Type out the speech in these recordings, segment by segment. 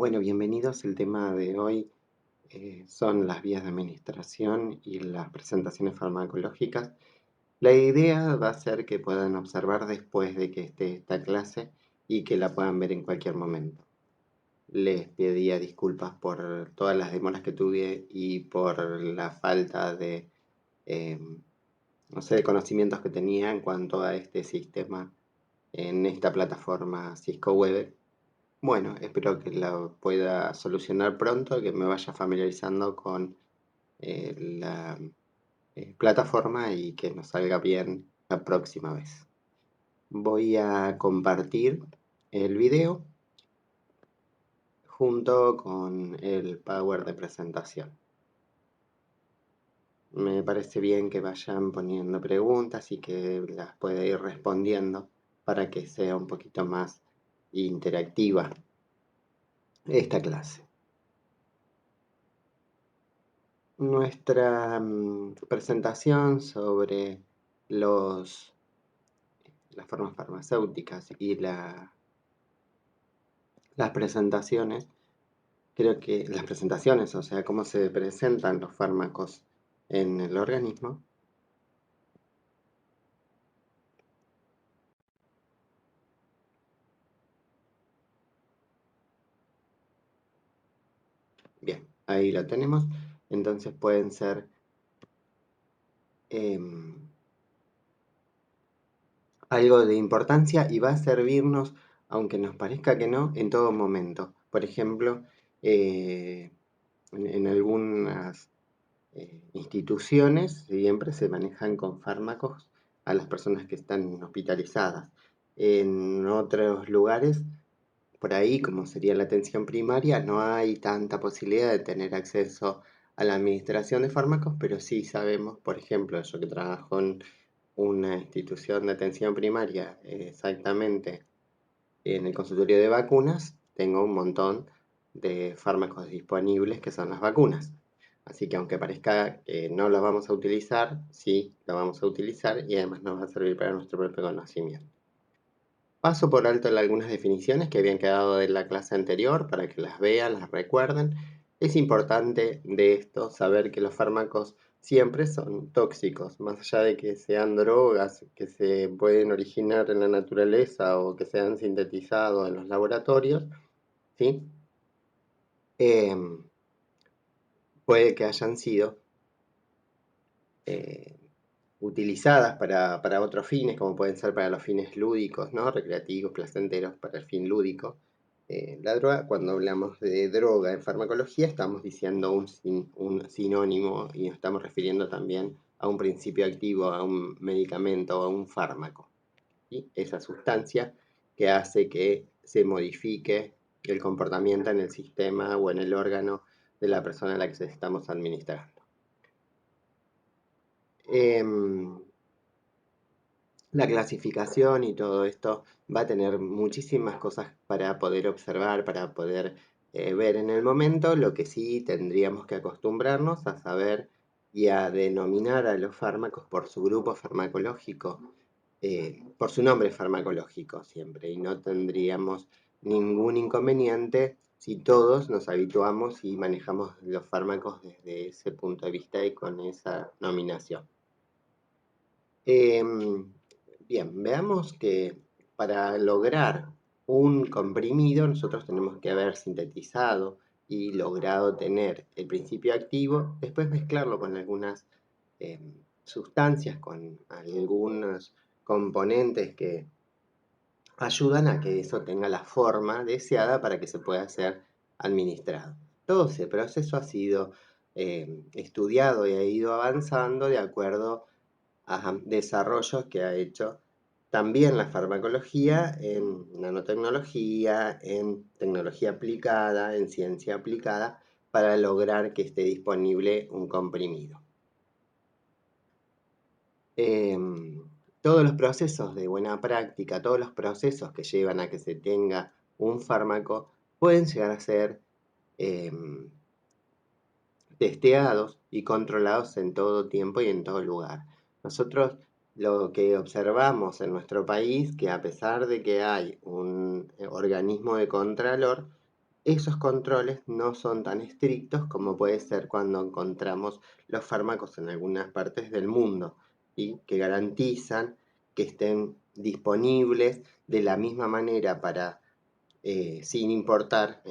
Bueno, bienvenidos. El tema de hoy son las vías de administración y las presentaciones farmacológicas. La idea va a ser que puedan observar después de que esté esta clase y que la puedan ver en cualquier momento. Les pedía disculpas por todas las demoras que tuve y por la falta de, eh, no sé, de conocimientos que tenía en cuanto a este sistema en esta plataforma Cisco Web. Bueno, espero que la pueda solucionar pronto, que me vaya familiarizando con la plataforma y que nos salga bien la próxima vez. Voy a compartir el video junto con el Power de presentación. Me parece bien que vayan poniendo preguntas y que las pueda ir respondiendo para que sea un poquito más interactiva esta clase. Nuestra presentación sobre las formas farmacéuticas y las presentaciones, creo que las presentaciones, o sea, cómo se presentan los fármacos en el organismo, bien, ahí lo tenemos. Entonces pueden ser algo de importancia y va a servirnos, aunque nos parezca que no, en todo momento. Por ejemplo, en algunas instituciones siempre se manejan con fármacos a las personas que están hospitalizadas. En otros lugares, por ahí, como sería la atención primaria, no hay tanta posibilidad de tener acceso a la administración de fármacos, pero sí sabemos, por ejemplo, yo que trabajo en una institución de atención primaria, exactamente en el consultorio de vacunas, tengo un montón de fármacos disponibles que son las vacunas. Así que aunque parezca que no las vamos a utilizar, sí lo vamos a utilizar y además nos va a servir para nuestro propio conocimiento. Paso por alto algunas definiciones que habían quedado de la clase anterior para que las vean, las recuerden. Es importante de esto saber que los fármacos siempre son tóxicos, más allá de que sean drogas que se pueden originar en la naturaleza o que sean sintetizados en los laboratorios, ¿sí? Puede que hayan sido eh, utilizadas para otros fines, como pueden ser para los fines lúdicos, ¿no? Recreativos, placenteros, para el fin lúdico. La droga, cuando hablamos de droga en farmacología, estamos diciendo un sinónimo y nos estamos refiriendo también a un principio activo, a un medicamento o a un fármaco. ¿Sí? Esa sustancia que hace que se modifique el comportamiento en el sistema o en el órgano de la persona a la que se estamos administrando. La clasificación y todo esto va a tener muchísimas cosas para poder observar, para poder ver en el momento. Lo que sí tendríamos que acostumbrarnos a saber y a denominar a los fármacos por su grupo farmacológico, por su nombre farmacológico siempre, y no tendríamos ningún inconveniente si todos nos habituamos y manejamos los fármacos desde ese punto de vista y con esa nominación. Bien, veamos que para lograr un comprimido nosotros tenemos que haber sintetizado y logrado tener el principio activo, después mezclarlo con algunas sustancias, con algunos componentes que ayudan a que eso tenga la forma deseada para que se pueda ser administrado. Todo ese proceso ha sido estudiado y ha ido avanzando de acuerdo a desarrollos que ha hecho también la farmacología en nanotecnología, en tecnología aplicada, en ciencia aplicada, para lograr que esté disponible un comprimido. Todos los procesos de buena práctica, todos los procesos que llevan a que se tenga un fármaco, pueden llegar a ser testeados y controlados en todo tiempo y en todo lugar. Nosotros lo que observamos en nuestro país, que a pesar de que hay un organismo de contralor, Esos controles no son tan estrictos como puede ser cuando encontramos los fármacos en algunas partes del mundo, y que garantizan que estén disponibles de la misma manera sin importar,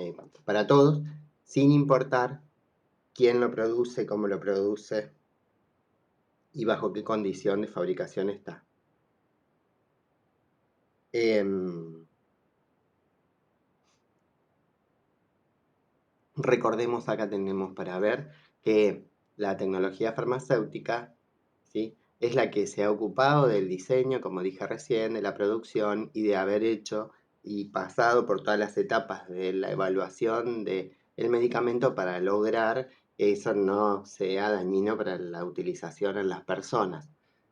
para todos, sin importar quién lo produce, cómo lo produce y bajo qué condición de fabricación está. Recordemos, acá tenemos para ver que la tecnología farmacéutica, ¿sí?, es la que se ha ocupado del diseño, como dije recién, de la producción y de haber hecho y pasado por todas las etapas de la evaluación del medicamento para lograr que eso no sea dañino para la utilización en las personas.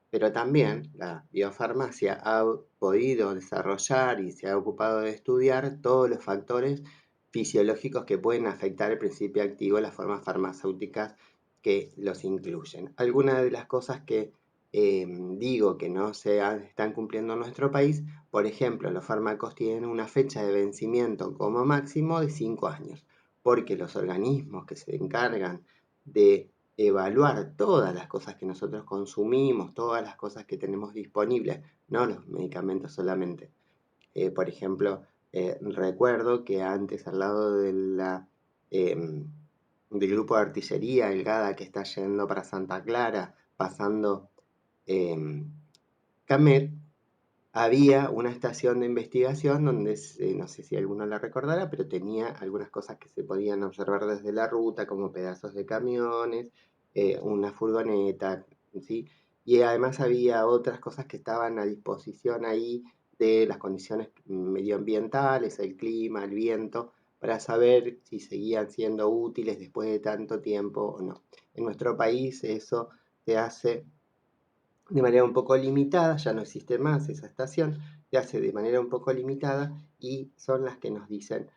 Pero también la biofarmacia ha podido desarrollar y se ha ocupado de estudiar todos los factores fisiológicos que pueden afectar el principio activo, las formas farmacéuticas que los incluyen. Algunas de las cosas que digo que no se están cumpliendo en nuestro país, por ejemplo, los fármacos tienen una fecha de vencimiento como máximo de 5 años, porque los organismos que se encargan de evaluar todas las cosas que nosotros consumimos, todas las cosas que tenemos disponibles, no los medicamentos solamente. Por ejemplo, recuerdo que antes al lado del grupo de artillería, el GADA, que está yendo para Santa Clara, pasando Camet, había una estación de investigación donde, no sé si alguno la recordará, pero tenía algunas cosas que se podían observar desde la ruta, como pedazos de camiones, una furgoneta, ¿sí? Y además había otras cosas que estaban a disposición ahí de las condiciones medioambientales, el clima, el viento, para saber si seguían siendo útiles después de tanto tiempo o no. En nuestro país eso se hace de manera un poco limitada, ya no existe más esa estación, se hace de manera un poco limitada y son las que nos dicen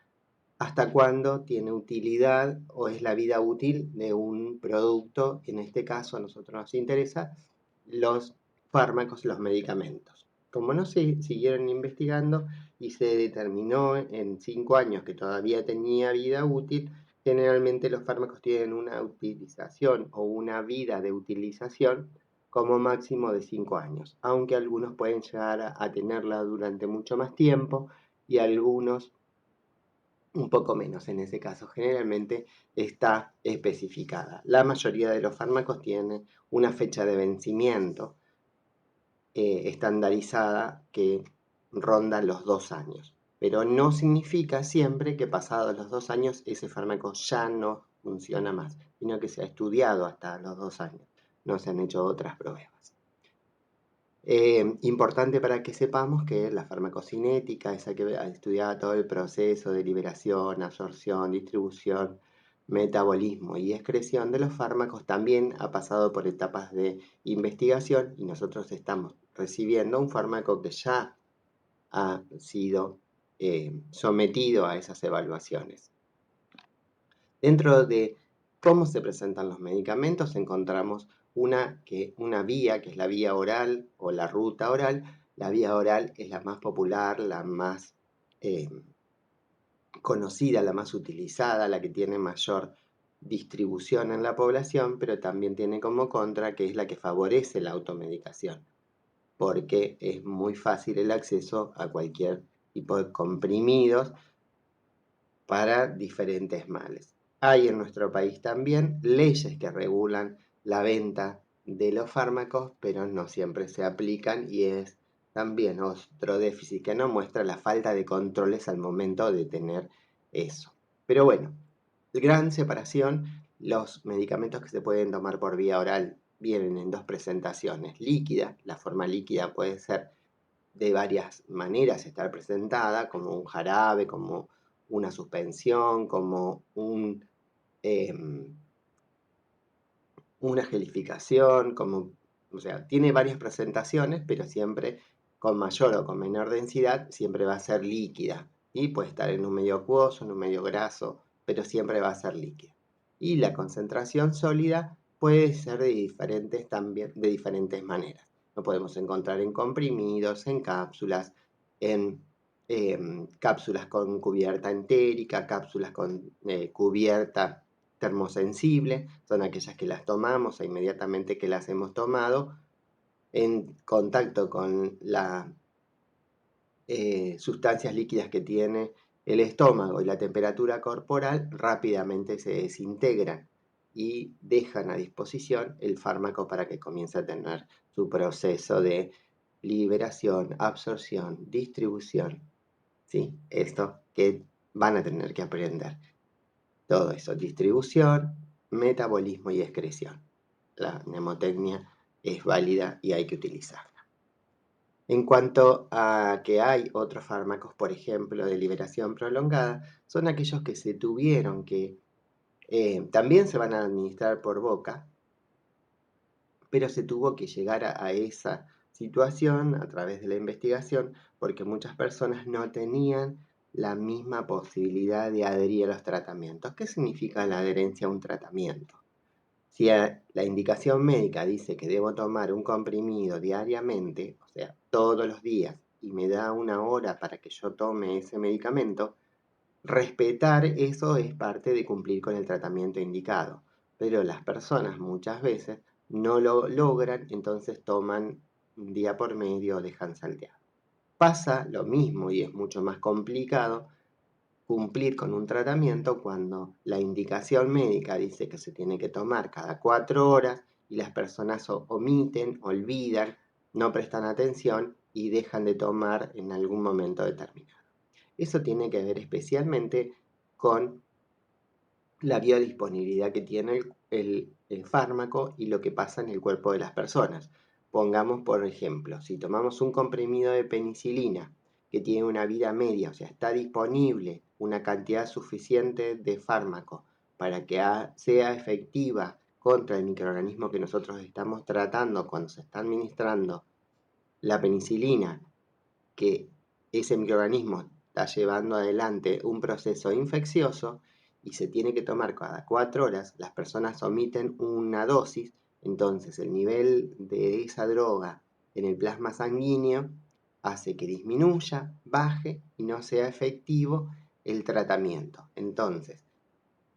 hasta cuándo tiene utilidad o es la vida útil de un producto. En este caso a nosotros nos interesa los fármacos, los medicamentos. Como no se siguieron investigando y se determinó en 5 años que todavía tenía vida útil, generalmente los fármacos tienen una utilización o una vida de utilización como máximo de 5 años, aunque algunos pueden llegar a tenerla durante mucho más tiempo y algunos un poco menos en ese caso. Generalmente está especificada. La mayoría de los fármacos tienen una fecha de vencimiento estandarizada que ronda los 2 años. Pero no significa siempre que pasados los 2 años ese fármaco ya no funciona más, sino que se ha estudiado hasta los 2 años. No se han hecho otras pruebas. Importante para que sepamos que la farmacocinética, esa que estudiaba todo el proceso de liberación, absorción, distribución, metabolismo y excreción de los fármacos, también ha pasado por etapas de investigación y nosotros estamos recibiendo un fármaco que ya ha sido sometido a esas evaluaciones. Dentro de cómo se presentan los medicamentos encontramos una vía, que es la vía oral o la ruta oral. La vía oral es la más popular, la más conocida, la más utilizada, la que tiene mayor distribución en la población, pero también tiene como contra que es la que favorece la automedicación, porque es muy fácil el acceso a cualquier tipo de comprimidos para diferentes males. Hay en nuestro país también leyes que regulan la venta de los fármacos, pero no siempre se aplican y es también otro déficit que nos muestra la falta de controles al momento de tener eso. Pero bueno, gran separación, los medicamentos que se pueden tomar por vía oral vienen en 2 presentaciones: líquida, la forma líquida puede ser de varias maneras estar presentada, como un jarabe, como una suspensión, como una gelificación, o sea, tiene varias presentaciones, pero siempre con mayor o con menor densidad, siempre va a ser líquida. Y puede estar en un medio acuoso, en un medio graso, pero siempre va a ser líquida. Y la concentración sólida puede ser de diferentes maneras. Lo podemos encontrar en comprimidos, en cápsulas, en cápsulas con cubierta entérica, cápsulas con cubierta termosensible, son aquellas que las tomamos e inmediatamente que las hemos tomado, en contacto con las sustancias líquidas que tiene el estómago y la temperatura corporal, rápidamente se desintegran y dejan a disposición el fármaco para que comience a tener su proceso de liberación, absorción, distribución. ¿Sí? Esto que van a tener que aprender. Todo eso, distribución, metabolismo y excreción. La mnemotecnia es válida y hay que utilizarla. En cuanto a que hay otros fármacos, por ejemplo, de liberación prolongada, son aquellos que se tuvieron que también se van a administrar por boca, pero se tuvo que llegar a esa situación a través de la investigación porque muchas personas no tenían la misma posibilidad de adherir a los tratamientos. ¿Qué significa la adherencia a un tratamiento? Si la indicación médica dice que debo tomar un comprimido diariamente, o sea, todos los días, y me da una hora para que yo tome ese medicamento, respetar eso es parte de cumplir con el tratamiento indicado. Pero las personas muchas veces no lo logran, entonces toman un día por medio o dejan salteado. Pasa lo mismo y es mucho más complicado cumplir con un tratamiento cuando la indicación médica dice que se tiene que tomar cada 4 horas y las personas omiten, olvidan, no prestan atención y dejan de tomar en algún momento determinado. Eso tiene que ver especialmente con la biodisponibilidad que tiene el fármaco y lo que pasa en el cuerpo de las personas. Pongamos, por ejemplo, si tomamos un comprimido de penicilina que tiene una vida media, o sea, está disponible una cantidad suficiente de fármaco para que sea efectiva contra el microorganismo que nosotros estamos tratando cuando se está administrando la penicilina, que ese microorganismo está llevando adelante un proceso infeccioso y se tiene que tomar cada 4 horas, las personas omiten una dosis, entonces el nivel de esa droga en el plasma sanguíneo hace que disminuya, baje y no sea efectivo el tratamiento. Entonces,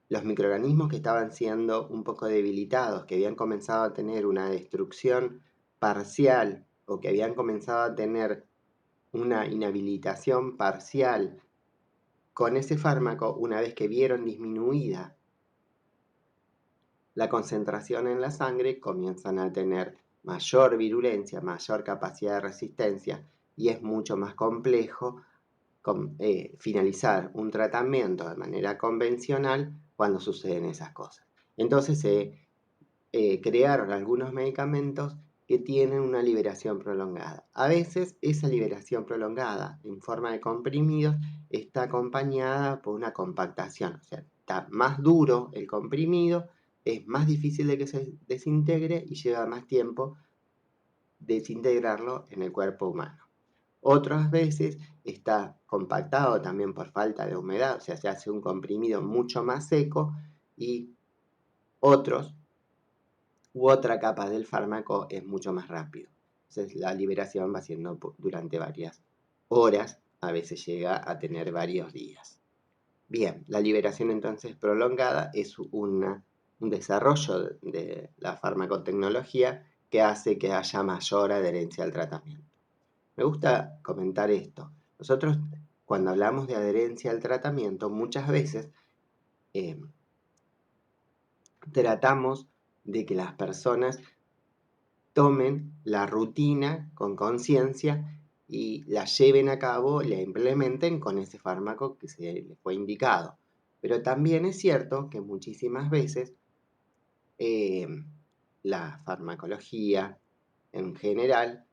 los microorganismos que estaban siendo un poco debilitados, que habían comenzado a tener una destrucción parcial o que habían comenzado a tener una inhabilitación parcial con ese fármaco, una vez que vieron disminuida la concentración en la sangre, comienzan a tener mayor virulencia, mayor capacidad de resistencia y es mucho más complejo finalizar un tratamiento de manera convencional cuando suceden esas cosas. Entonces se crearon algunos medicamentos que tienen una liberación prolongada. A veces esa liberación prolongada en forma de comprimidos está acompañada por una compactación, o sea, está más duro el comprimido, es más difícil de que se desintegre y lleva más tiempo desintegrarlo en el cuerpo humano. Otras veces está compactado también por falta de humedad, o sea, se hace un comprimido mucho más seco y otros u otra capa del fármaco es mucho más rápido. Entonces la liberación va siendo durante varias horas, a veces llega a tener varios días. Bien, la liberación entonces prolongada es un desarrollo de la farmacotecnología que hace que haya mayor adherencia al tratamiento. Me gusta comentar esto. Nosotros cuando hablamos de adherencia al tratamiento muchas veces eh, tratamos de que las personas tomen la rutina con conciencia y la lleven a cabo, la implementen con ese fármaco que se les fue indicado. Pero también es cierto que muchísimas veces eh, la farmacología en general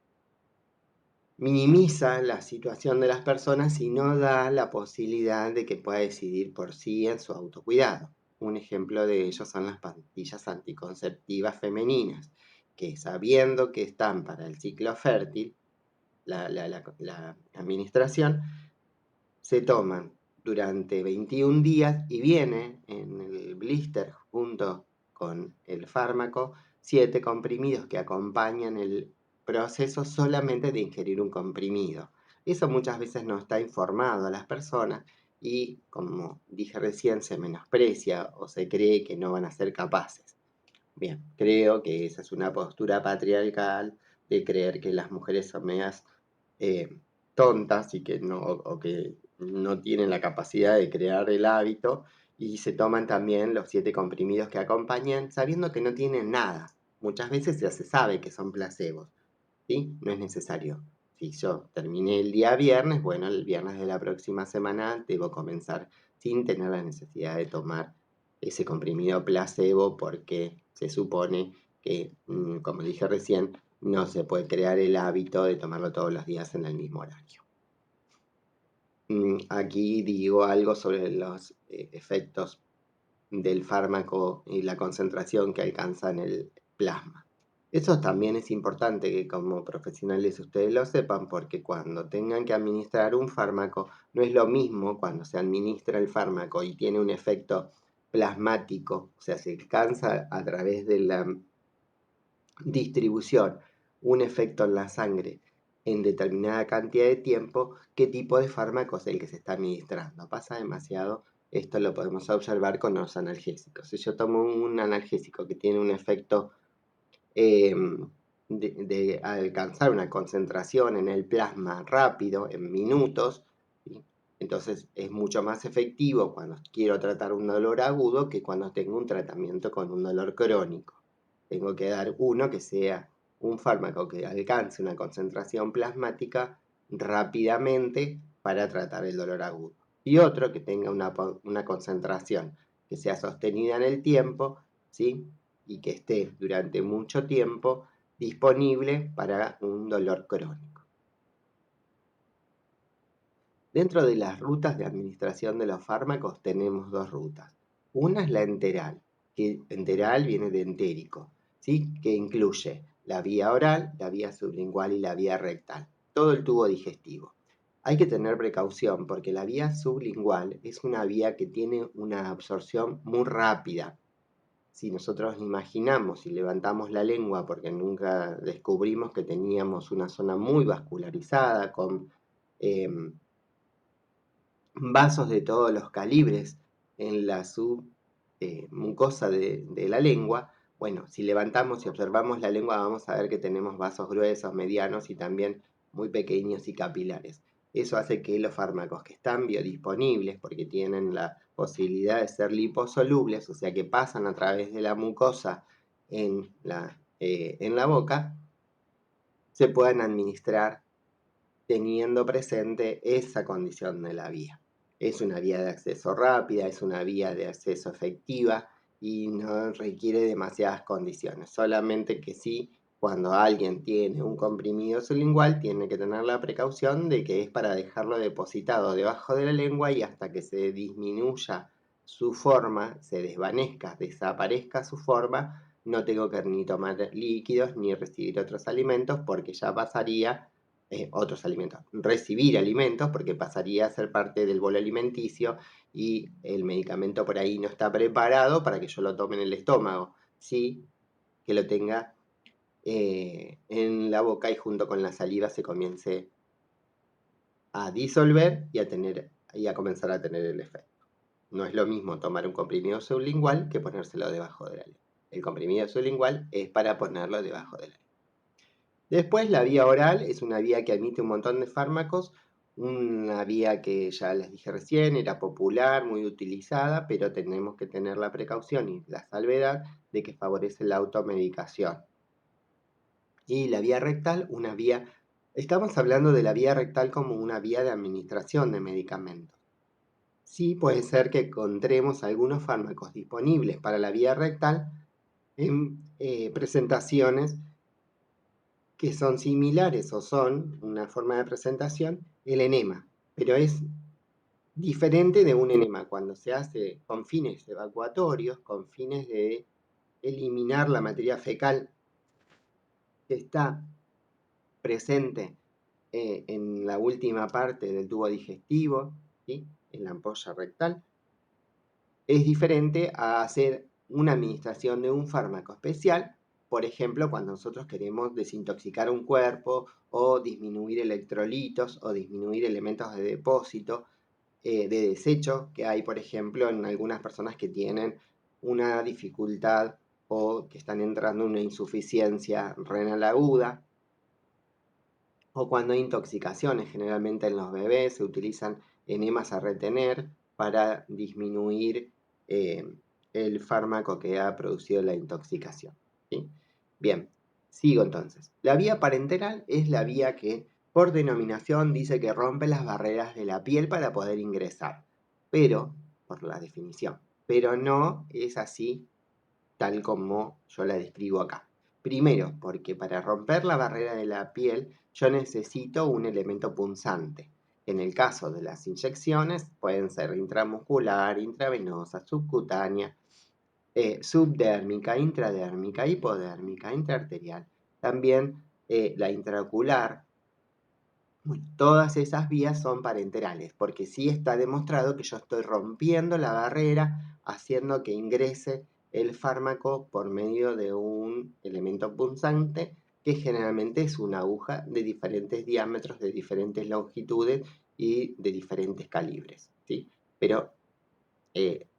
minimiza la situación de las personas y no da la posibilidad de que pueda decidir por sí en su autocuidado. Un ejemplo de ello son las pastillas anticonceptivas femeninas, que sabiendo que están para el ciclo fértil, la administración, se toman durante 21 días y viene en el blister junto con el fármaco 7 comprimidos que acompañan el proceso solamente de ingerir un comprimido. Eso muchas veces no está informado a las personas y, como dije recién, se menosprecia o se cree que no van a ser capaces. Bien, creo que esa es una postura patriarcal de creer que las mujeres son medias tontas y que o que no tienen la capacidad de crear el hábito y se toman también los 7 comprimidos que acompañan sabiendo que no tienen nada. Muchas veces ya se sabe que son placebos, ¿sí? No es necesario. Si yo terminé el día viernes, bueno, el viernes de la próxima semana debo comenzar sin tener la necesidad de tomar ese comprimido placebo porque se supone que, como dije recién, no se puede crear el hábito de tomarlo todos los días en el mismo horario. Aquí digo algo sobre los efectos del fármaco y la concentración que alcanza en el plasma. Eso también es importante que como profesionales ustedes lo sepan porque cuando tengan que administrar un fármaco no es lo mismo cuando se administra el fármaco y tiene un efecto plasmático, o sea, se alcanza a través de la distribución un efecto en la sangre en determinada cantidad de tiempo, qué tipo de fármaco es el que se está administrando. Pasa demasiado, esto lo podemos observar con los analgésicos. Si yo tomo un analgésico que tiene un efecto eh, de alcanzar una concentración en el plasma rápido, en minutos, ¿sí? Entonces es mucho más efectivo cuando quiero tratar un dolor agudo que cuando tengo un tratamiento con un dolor crónico. Tengo que dar uno que sea un fármaco que alcance una concentración plasmática rápidamente para tratar el dolor agudo. Y otro que tenga una concentración que sea sostenida en el tiempo, ¿sí? Y que esté durante mucho tiempo disponible para un dolor crónico. Dentro de las rutas de administración de los fármacos tenemos dos rutas. Una es la enteral, que enteral viene de entérico, ¿sí? Que incluye la vía oral, la vía sublingual y la vía rectal, todo el tubo digestivo. Hay que tener precaución porque la vía sublingual es una vía que tiene una absorción muy rápida. Si nosotros imaginamos y levantamos la lengua porque nunca descubrimos que teníamos una zona muy vascularizada con vasos de todos los calibres en la submucosa de la lengua, bueno, si levantamos y observamos la lengua vamos a ver que tenemos vasos gruesos, medianos y también muy pequeños y capilares. Eso hace que los fármacos que están biodisponibles, porque tienen la posibilidad de ser liposolubles, o sea que pasan a través de la mucosa en la boca, se puedan administrar teniendo presente esa condición de la vía. Es una vía de acceso rápida, es una vía de acceso efectiva y no requiere demasiadas condiciones, solamente que sí, cuando alguien tiene un comprimido sublingual, tiene que tener la precaución de que es para dejarlo depositado debajo de la lengua y hasta que se disminuya su forma, se desvanezca, desaparezca su forma, no tengo que ni tomar líquidos ni recibir otros alimentos porque ya pasaría otros alimentos, recibir alimentos porque pasaría a ser parte del bolo alimenticio y el medicamento por ahí no está preparado para que yo lo tome en el estómago, sí que lo tenga en la boca y junto con la saliva se comience a disolver y a comenzar a tener el efecto. No es lo mismo tomar un comprimido sublingual que ponérselo debajo de la lengua. El comprimido sublingual es para ponerlo debajo de la lengua. Después la vía oral es una vía que admite un montón de fármacos, una vía que ya les dije recién, era popular, muy utilizada, pero tenemos que tener la precaución y la salvedad de que favorece la automedicación. Y la vía rectal, estamos hablando de la vía rectal como una vía de administración de medicamentos. Sí puede ser que encontremos algunos fármacos disponibles para la vía rectal en presentaciones que son similares o son una forma de presentación, el enema, pero es diferente de un enema cuando se hace con fines evacuatorios, con fines de eliminar la materia fecal que está presente en la última parte del tubo digestivo, ¿sí? En la ampolla rectal. Es diferente a hacer una administración de un fármaco especial por ejemplo, cuando nosotros queremos desintoxicar un cuerpo o disminuir electrolitos o disminuir elementos de depósito, de desecho que hay, por ejemplo, en algunas personas que tienen una dificultad o que están entrando en una insuficiencia renal aguda, o cuando hay intoxicaciones. Generalmente en los bebés se utilizan enemas a retener para disminuir eh, el fármaco que ha producido la intoxicación, ¿sí? Bien, sigo entonces. La vía parenteral es la vía que por denominación dice que rompe las barreras de la piel para poder ingresar, pero, por la definición, pero no es así tal como yo la describo acá. Primero, porque para romper la barrera de la piel yo necesito un elemento punzante. En el caso de las inyecciones pueden ser intramuscular, intravenosa, subcutánea, subdérmica, intradérmica, hipodérmica, intraarterial. También la intraocular. Todas esas vías son parenterales, porque sí está demostrado que yo estoy rompiendo la barrera, haciendo que ingrese el fármaco por medio de un elemento punzante, que generalmente es una aguja de diferentes diámetros, de diferentes longitudes y de diferentes calibres, ¿sí? Pero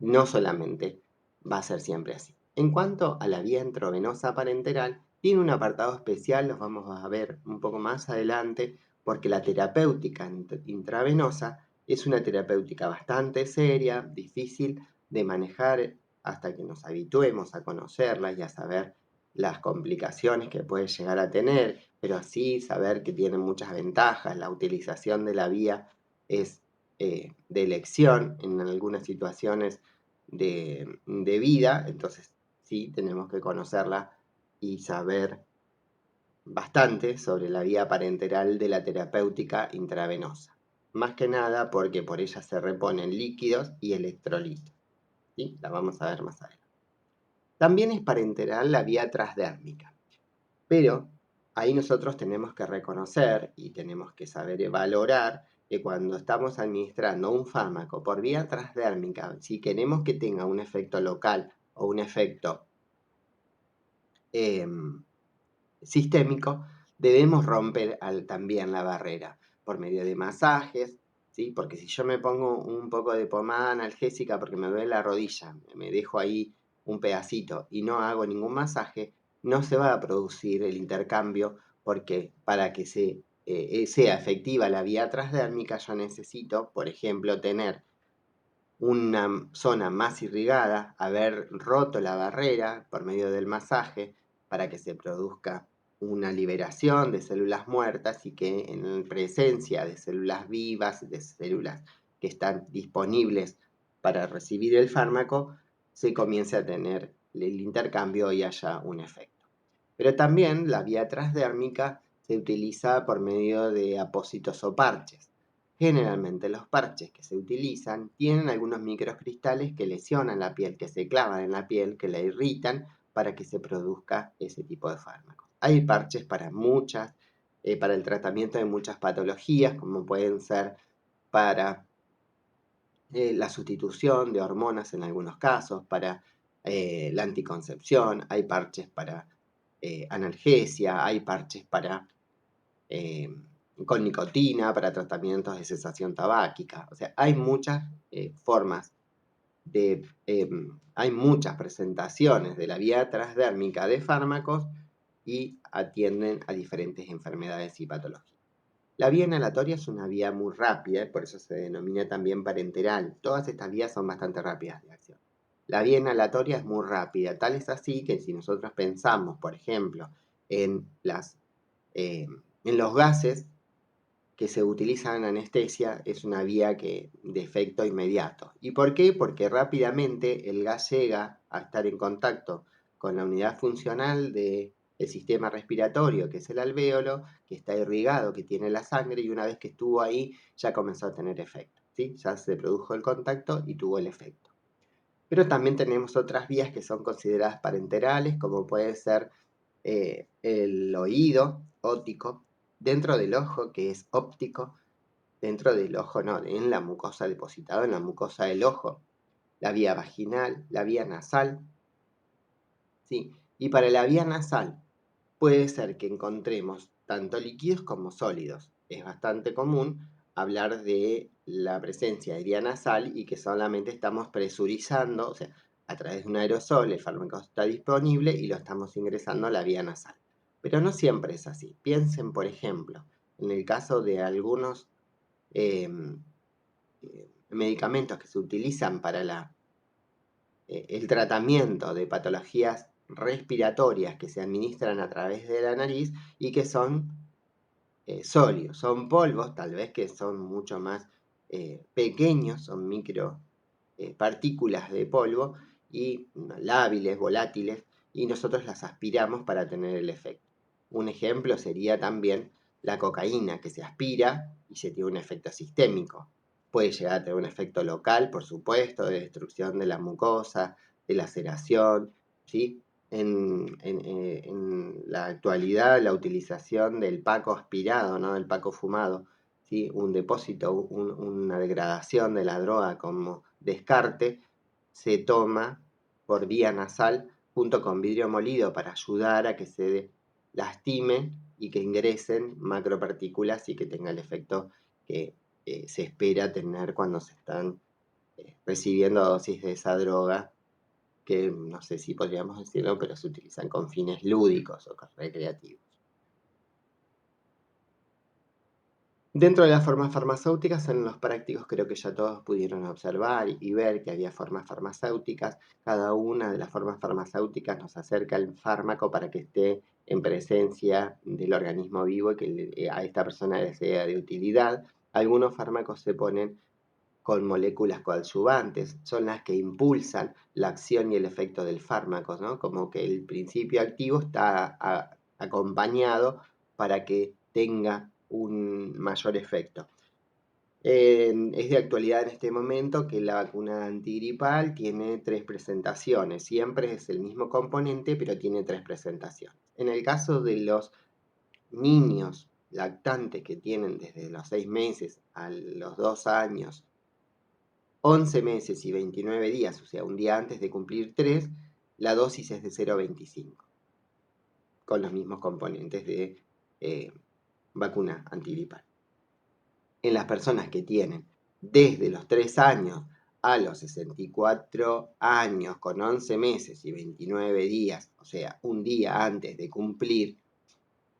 no solamente va a ser siempre así. En cuanto a la vía intravenosa parenteral, tiene un apartado especial, los vamos a ver un poco más adelante, porque la terapéutica intravenosa es una terapéutica bastante seria, difícil de manejar hasta que nos habituemos a conocerla y a saber las complicaciones que puede llegar a tener, pero sí saber que tiene muchas ventajas. La utilización de la vía es de elección en algunas situaciones de vida, entonces sí tenemos que conocerla y saber bastante sobre la vía parenteral de la terapéutica intravenosa. Más que nada porque por ella se reponen líquidos y electrolitos. ¿Sí? La vamos a ver más adelante. También es parenteral la vía transdérmica, pero ahí nosotros tenemos que reconocer y tenemos que saber valorar que cuando estamos administrando un fármaco por vía transdérmica, si queremos que tenga un efecto local o un efecto eh, sistémico, debemos romper también la barrera por medio de masajes, ¿sí? Porque si yo me pongo un poco de pomada analgésica porque me duele la rodilla, me dejo ahí un pedacito y no hago ningún masaje, no se va a producir el intercambio, porque para que sea efectiva la vía transdérmica yo necesito, por ejemplo, tener una zona más irrigada, haber roto la barrera por medio del masaje para que se produzca una liberación de células muertas y que en presencia de células vivas, de células que están disponibles para recibir el fármaco, se comience a tener el intercambio y haya un efecto. Pero también la vía transdérmica se utiliza por medio de apósitos o parches. Generalmente los parches que se utilizan tienen algunos microcristales que lesionan la piel, que se clavan en la piel, que la irritan para que se produzca ese tipo de fármacos. Hay parches para el tratamiento de muchas patologías, como pueden ser para la sustitución de hormonas en algunos casos, para la anticoncepción, hay parches para analgesia, hay parches para eh, con nicotina, para tratamientos de cesación tabáquica. O sea, hay muchas formas hay muchas presentaciones de la vía transdérmica de fármacos y atienden a diferentes enfermedades y patologías. La vía inhalatoria es una vía muy rápida, por eso se denomina también parenteral. Todas estas vías son bastante rápidas de acción. La vía inhalatoria es muy rápida, tal es así que si nosotros pensamos, por ejemplo, en, en los gases que se utilizan en anestesia, es una vía de efecto inmediato. ¿Y por qué? Porque rápidamente el gas llega a estar en contacto con la unidad funcional del sistema respiratorio, que es el alvéolo, que está irrigado, que tiene la sangre, y una vez que estuvo ahí ya comenzó a tener efecto, ¿sí? Ya se produjo el contacto y tuvo el efecto. Pero también tenemos otras vías que son consideradas parenterales, como puede ser el oído óptico, dentro del ojo, que es óptico, dentro del ojo no, en la mucosa depositada en la mucosa del ojo, la vía vaginal, la vía nasal, ¿sí? Y para la vía nasal puede ser que encontremos tanto líquidos como sólidos. Es bastante común hablar de la presencia de vía nasal y que solamente estamos presurizando, o sea, a través de un aerosol el fármaco está disponible y lo estamos ingresando a la vía nasal. Pero no siempre es así. Piensen, por ejemplo, en el caso de algunos medicamentos que se utilizan para el tratamiento de patologías respiratorias que se administran a través de la nariz y que son sólidos, son polvos, tal vez que son mucho más pequeños, son micro partículas de polvo y lábiles, volátiles, y nosotros las aspiramos para tener el efecto. Un ejemplo sería también la cocaína, que se aspira y se tiene un efecto sistémico. Puede llegar a tener un efecto local, por supuesto, de destrucción de la mucosa, de laceración, ¿sí? En la actualidad, la utilización del paco aspirado, ¿no? Del paco fumado, ¿sí? Un depósito, una degradación de la droga como descarte, se toma por vía nasal junto con vidrio molido para ayudar a que se lastime y que ingresen macropartículas y que tenga el efecto que se espera tener cuando se están recibiendo dosis de esa droga, que no sé si podríamos decirlo, pero se utilizan con fines lúdicos o recreativos. Dentro de las formas farmacéuticas, en los prácticos creo que ya todos pudieron observar y ver que había formas farmacéuticas. Cada una de las formas farmacéuticas nos acerca al fármaco para que esté en presencia del organismo vivo y que a esta persona le sea de utilidad. Algunos fármacos se ponen con moléculas coadyuvantes, son las que impulsan la acción y el efecto del fármaco, ¿no? Como que el principio activo está acompañado para que tenga un mayor efecto. Es de actualidad en este momento que la vacuna antigripal tiene 3 presentaciones, siempre es el mismo componente, pero tiene 3 presentaciones. En el caso de los niños lactantes que tienen desde los 6 meses a los 2 años 11 meses y 29 días, o sea, un día antes de cumplir 3, la dosis es de 0,25, con los mismos componentes de vacuna antigripal. En las personas que tienen desde los 3 años a los 64 años, con 11 meses y 29 días, o sea, un día antes de cumplir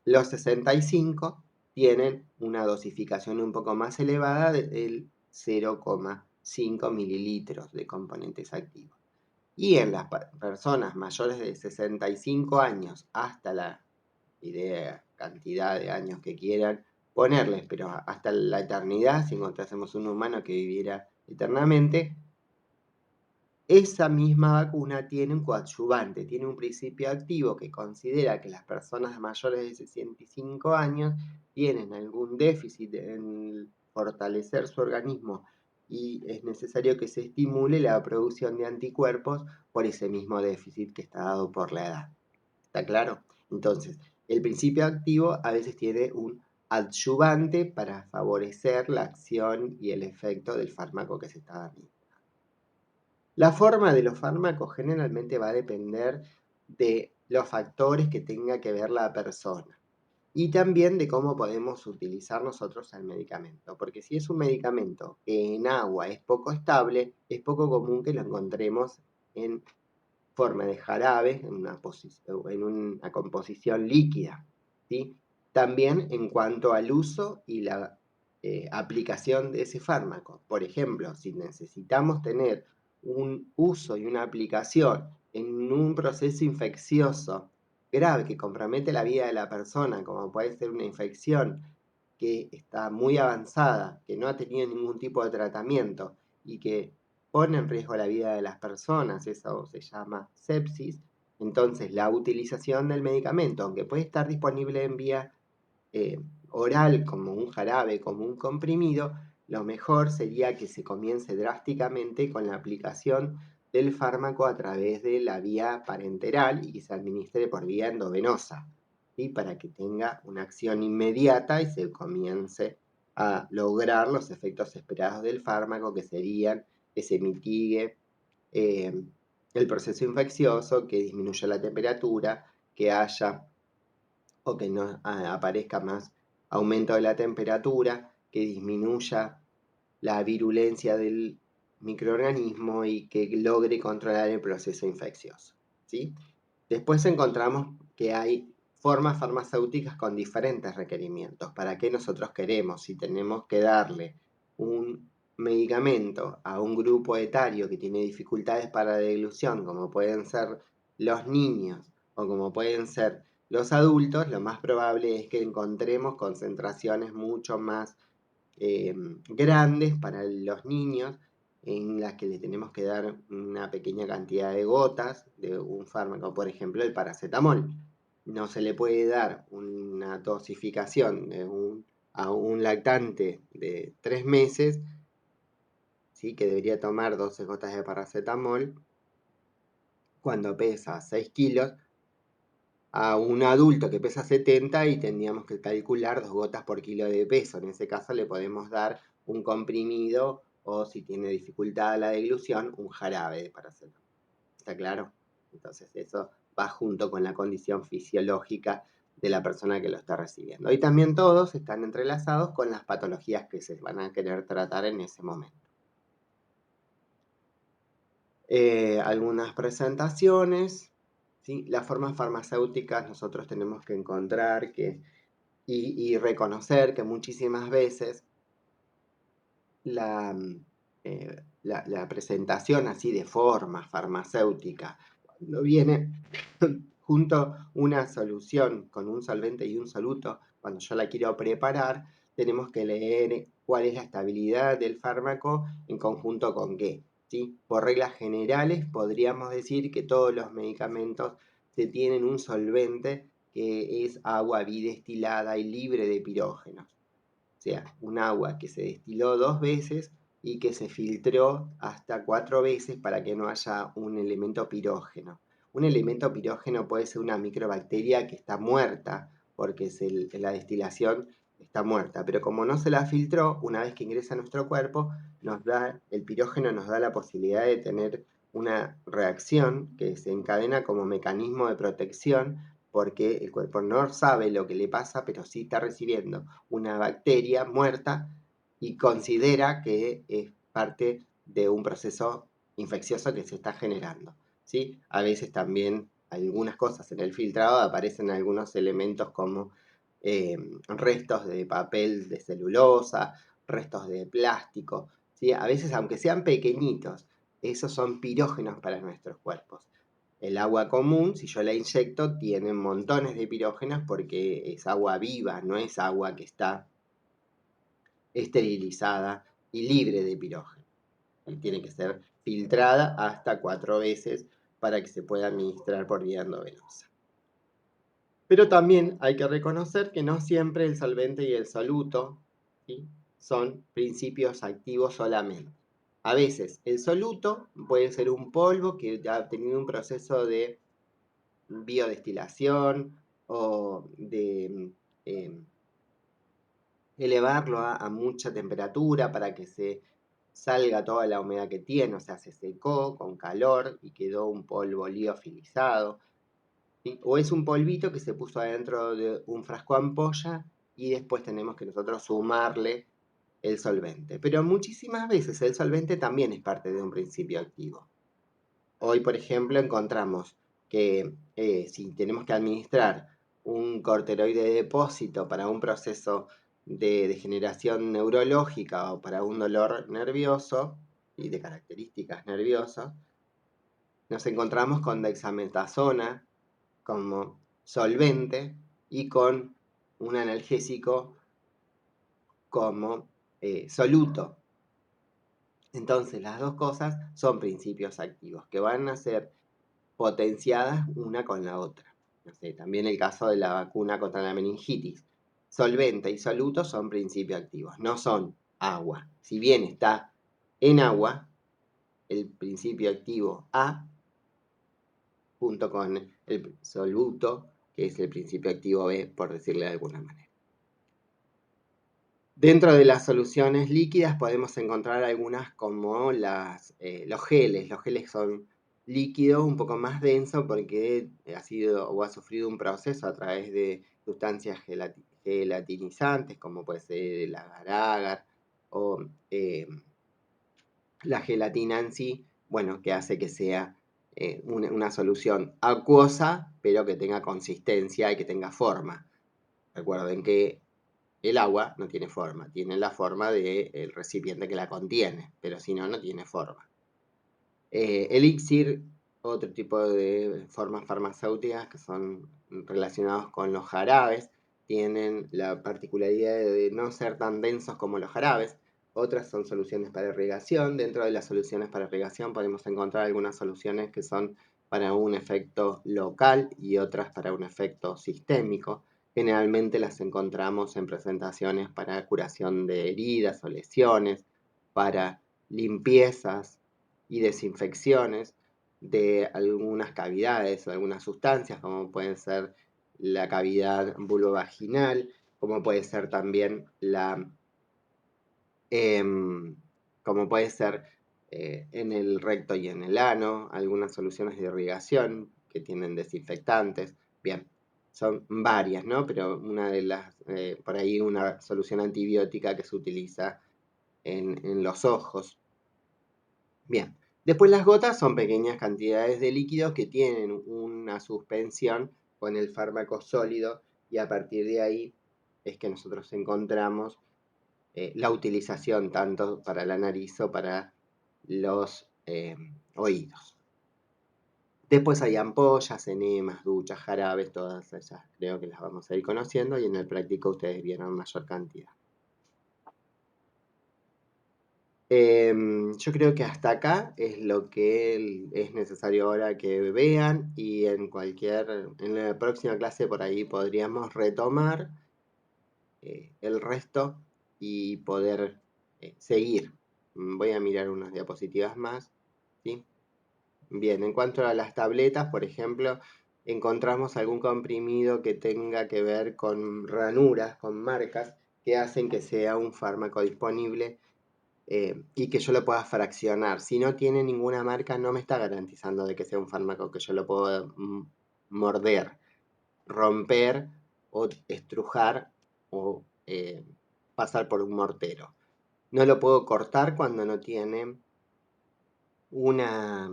los 65, tienen una dosificación un poco más elevada del 0,5 mililitros de componentes activos. Y en las personas mayores de 65 años hasta la idea, cantidad de años que quieran ponerles, pero hasta la eternidad, si encontrásemos un humano que viviera eternamente, esa misma vacuna tiene un coadyuvante, tiene un principio activo que considera que las personas mayores de 65 años tienen algún déficit en fortalecer su organismo y es necesario que se estimule la producción de anticuerpos por ese mismo déficit que está dado por la edad. ¿Está claro? Entonces, el principio activo a veces tiene un adyuvante para favorecer la acción y el efecto del fármaco que se está dando. La forma de los fármacos generalmente va a depender de los factores que tenga que ver la persona y también de cómo podemos utilizar nosotros el medicamento, porque si es un medicamento que en agua es poco estable, es poco común que lo encontremos en forma de jarabe, en una composición líquida, ¿sí? También en cuanto al uso y la aplicación de ese fármaco. Por ejemplo, si necesitamos tener un uso y una aplicación en un proceso infeccioso grave que compromete la vida de la persona, como puede ser una infección que está muy avanzada, que no ha tenido ningún tipo de tratamiento y que pone en riesgo la vida de las personas, eso se llama sepsis, entonces la utilización del medicamento, aunque puede estar disponible en vía eh, oral como un jarabe, como un comprimido, lo mejor sería que se comience drásticamente con la aplicación del fármaco a través de la vía parenteral y que se administre por vía endovenosa, ¿sí? Para que tenga una acción inmediata y se comience a lograr los efectos esperados del fármaco, que serían que se mitigue el proceso infeccioso, que disminuya la temperatura, que haya o que no aparezca más aumento de la temperatura, que disminuya la virulencia del microorganismo y que logre controlar el proceso infeccioso, ¿sí? Después encontramos que hay formas farmacéuticas con diferentes requerimientos. ¿Para qué nosotros queremos? Si tenemos que darle un medicamento a un grupo etario que tiene dificultades para la deglución, como pueden ser los niños o como pueden ser los adultos, lo más probable es que encontremos concentraciones mucho más grandes para los niños, en las que le tenemos que dar una pequeña cantidad de gotas de un fármaco, por ejemplo el paracetamol. No se le puede dar una dosificación a un lactante de 3 meses, ¿sí? Que debería tomar 12 gotas de paracetamol cuando pesa 6 kilos, a un adulto que pesa 70 y tendríamos que calcular 2 gotas por kilo de peso. En ese caso le podemos dar un comprimido o, si tiene dificultad la deglución, un jarabe de paracetamol. ¿Está claro? Entonces eso va junto con la condición fisiológica de la persona que lo está recibiendo. Y también todos están entrelazados con las patologías que se van a querer tratar en ese momento. Algunas presentaciones, ¿sí? Las formas farmacéuticas nosotros tenemos que encontrar y reconocer que muchísimas veces la, la presentación así de forma farmacéutica, cuando viene junto una solución con un solvente y un soluto, cuando yo la quiero preparar, tenemos que leer cuál es la estabilidad del fármaco en conjunto con qué, ¿sí? Por reglas generales podríamos decir que todos los medicamentos se tienen un solvente que es agua bidestilada y libre de pirógenos. O sea, un agua que se destiló 2 veces y que se filtró hasta 4 veces para que no haya un elemento pirógeno. Un elemento pirógeno puede ser una microbacteria que está muerta, porque la destilación está muerta, pero como no se la filtró, una vez que ingresa a nuestro cuerpo, el pirógeno nos da la posibilidad de tener una reacción que se encadena como mecanismo de protección, porque el cuerpo no sabe lo que le pasa, pero sí está recibiendo una bacteria muerta y considera que es parte de un proceso infeccioso que se está generando, ¿sí? A veces también algunas cosas en el filtrado aparecen algunos elementos como restos de papel de celulosa, restos de plástico, ¿sí? A veces, aunque sean pequeñitos, esos son pirógenos para nuestros cuerpos. El agua común, si yo la inyecto, tiene montones de pirógenos porque es agua viva, no es agua que está esterilizada y libre de pirógeno. Y tiene que ser filtrada hasta 4 veces para que se pueda administrar por vía endovenosa. Pero también hay que reconocer que no siempre el solvente y el soluto, ¿sí?, son principios activos solamente. A veces el soluto puede ser un polvo que ha tenido un proceso de biodestilación o de elevarlo a mucha temperatura para que se salga toda la humedad que tiene, o sea, se secó con calor y quedó un polvo liofilizado, ¿sí? O es un polvito que se puso adentro de un frasco ampolla y después tenemos que nosotros sumarle el solvente. Pero muchísimas veces el solvente también es parte de un principio activo. Hoy, por ejemplo, encontramos que si tenemos que administrar un corticoide de depósito para un proceso de degeneración neurológica o para un dolor nervioso y de características nerviosas, nos encontramos con dexametasona como solvente y con un analgésico como soluto. Entonces, las dos cosas son principios activos que van a ser potenciadas una con la otra. No sé, también el caso de la vacuna contra la meningitis. Solvente y soluto son principios activos, no son agua. Si bien está en agua, el principio activo A, junto con el soluto, que es el principio activo B, por decirle de alguna manera. Dentro de las soluciones líquidas podemos encontrar algunas como los geles. Los geles son líquido un poco más denso porque ha sido o ha sufrido un proceso a través de sustancias gelatinizantes, como puede ser el agar-agar o la gelatina en sí, bueno, que hace que sea una solución acuosa, pero que tenga consistencia y que tenga forma. Recuerden que el agua no tiene forma, tiene la forma del recipiente que la contiene, pero si no, no tiene forma. Elixir, otro tipo de formas farmacéuticas que son relacionados con los jarabes, tienen la particularidad de no ser tan densos como los jarabes. Otras son soluciones para irrigación. Dentro de las soluciones para irrigación podemos encontrar algunas soluciones que son para un efecto local y otras para un efecto sistémico. Generalmente las encontramos en presentaciones para curación de heridas o lesiones, para limpiezas y desinfecciones de algunas cavidades o algunas sustancias, como pueden ser la cavidad vulvovaginal, como puede ser también como puede ser en el recto y en el ano, algunas soluciones de irrigación que tienen desinfectantes. Bien, son varias, ¿no? Pero una de las, por ahí una solución antibiótica que se utiliza en los ojos. Bien, después las gotas son pequeñas cantidades de líquidos que tienen una suspensión con el fármaco sólido y a partir de ahí es que nosotros encontramos la utilización tanto para la nariz o para los oídos. Después hay ampollas, enemas, duchas, jarabes, todas esas creo que las vamos a ir conociendo y en el práctico ustedes vieron mayor cantidad. Yo creo que hasta acá es lo que es necesario ahora que vean y en la próxima clase por ahí podríamos retomar el resto y poder seguir. Voy a mirar unas diapositivas más, ¿sí? Bien, en cuanto a las tabletas, por ejemplo, encontramos algún comprimido que tenga que ver con ranuras, con marcas, que hacen que sea un fármaco disponible y que yo lo pueda fraccionar. Si no tiene ninguna marca, no me está garantizando de que sea un fármaco que yo lo puedo morder, romper o estrujar o pasar por un mortero. No lo puedo cortar cuando no tiene una,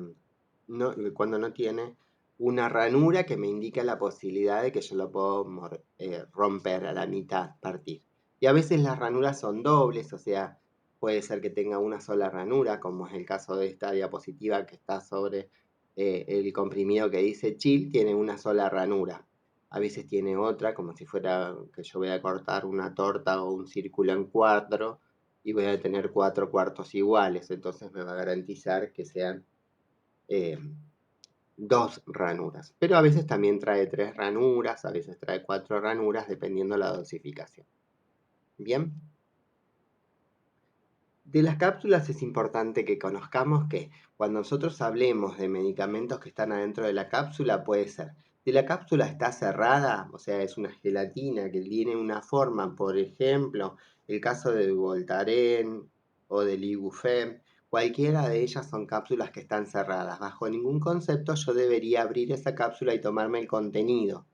cuando no tiene una ranura que me indica la posibilidad de que yo lo puedo romper a la mitad, partir. Y a veces las ranuras son dobles, o sea, puede ser que tenga una sola ranura, como es el caso de esta diapositiva que está sobre el comprimido que dice chill, tiene una sola ranura. A veces tiene otra, como si fuera que yo voy a cortar una torta o un círculo en cuatro, y voy a tener 4 cuartos iguales, entonces me va a garantizar que sean 2 ranuras. Pero a veces también trae 3 ranuras, a veces trae 4 ranuras, dependiendo la dosificación. Bien. De las cápsulas es importante que conozcamos que cuando nosotros hablemos de medicamentos que están adentro de la cápsula, puede ser, si la cápsula está cerrada, o sea, es una gelatina que tiene una forma, por ejemplo, el caso de Voltaren o del Ibuprofen, cualquiera de ellas son cápsulas que están cerradas. Bajo ningún concepto yo debería abrir esa cápsula y tomarme el contenido.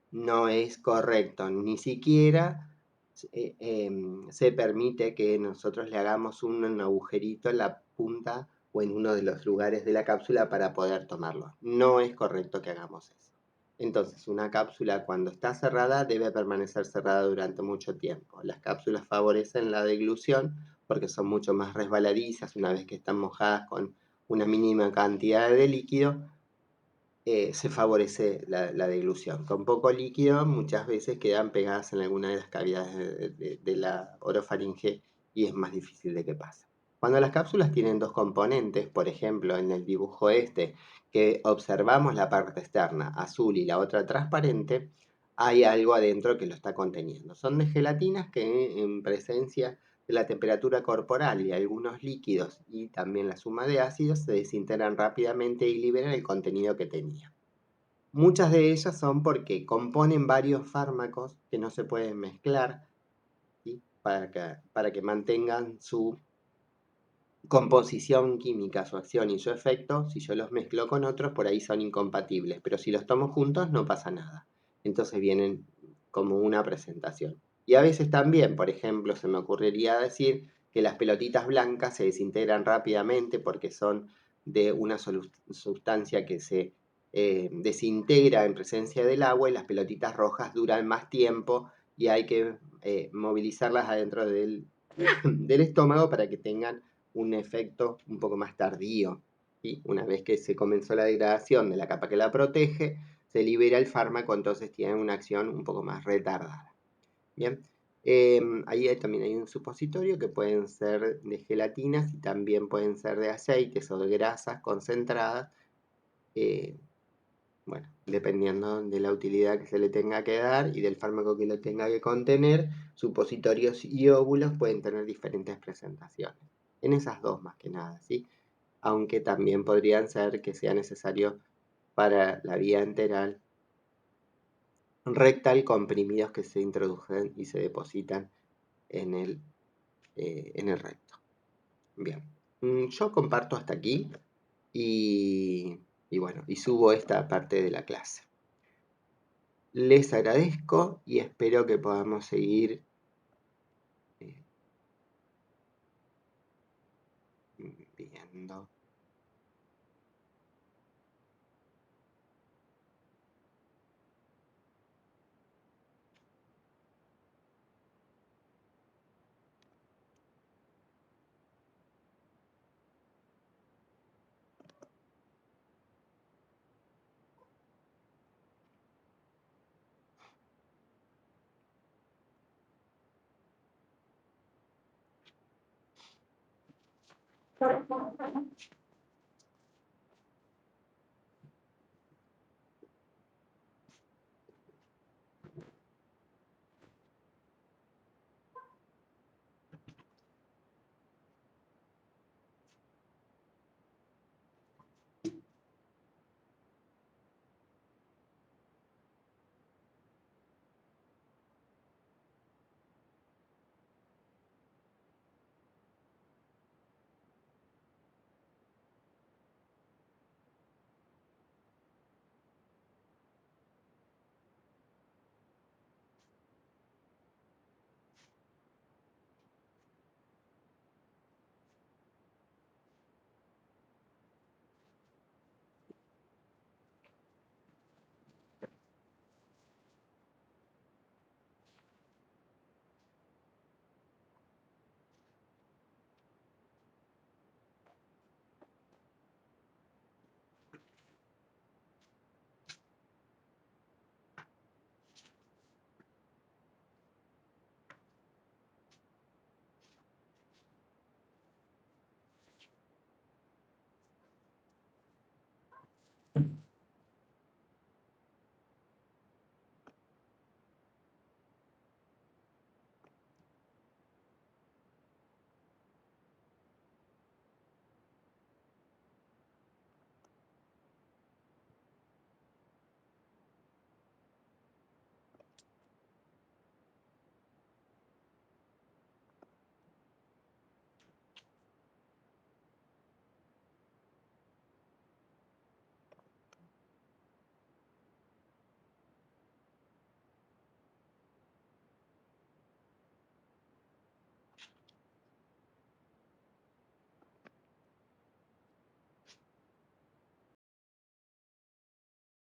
No es correcto, ni siquiera se permite que nosotros le hagamos un agujerito en la punta o en uno de los lugares de la cápsula para poder tomarlo. No es correcto que hagamos eso. Entonces, una cápsula cuando está cerrada debe permanecer cerrada durante mucho tiempo. Las cápsulas favorecen la deglución porque son mucho más resbaladizas una vez que están mojadas con una mínima cantidad de líquido, se favorece la deglución. Con poco líquido muchas veces quedan pegadas en alguna de las cavidades de la orofaringe y es más difícil de que pase. Cuando las cápsulas tienen dos componentes, por ejemplo en el dibujo este, que observamos la parte externa azul y la otra transparente, hay algo adentro que lo está conteniendo. Son de gelatinas que en presencia de la temperatura corporal y algunos líquidos y también la suma de ácidos se desintegran rápidamente y liberan el contenido que tenía. Muchas de ellas son porque componen varios fármacos que no se pueden mezclar, ¿sí? para que mantengan su composición química, su acción y su efecto, si yo los mezclo con otros, por ahí son incompatibles, pero si los tomo juntos no pasa nada. Entonces vienen como una presentación. Y a veces también, por ejemplo, se me ocurriría decir que las pelotitas blancas se desintegran rápidamente porque son de una sustancia que se desintegra en presencia del agua, y las pelotitas rojas duran más tiempo y hay que movilizarlas adentro del estómago para que tengan un efecto un poco más tardío. ¿Sí? Una vez que se comenzó la degradación de la capa que la protege, se libera el fármaco, entonces tiene una acción un poco más retardada. Bien, ahí también hay un supositorio que pueden ser de gelatinas y también pueden ser de aceites o de grasas concentradas, bueno, dependiendo de la utilidad que se le tenga que dar y del fármaco que lo tenga que contener, supositorios y óvulos pueden tener diferentes presentaciones. En esas dos más que nada, ¿sí? Aunque también podrían ser que sea necesario para la vía enteral rectal comprimidos que se introducen y se depositan en el recto. Bien, yo comparto hasta aquí y bueno, y subo esta parte de la clase. Les agradezco y espero que podamos seguir viendo.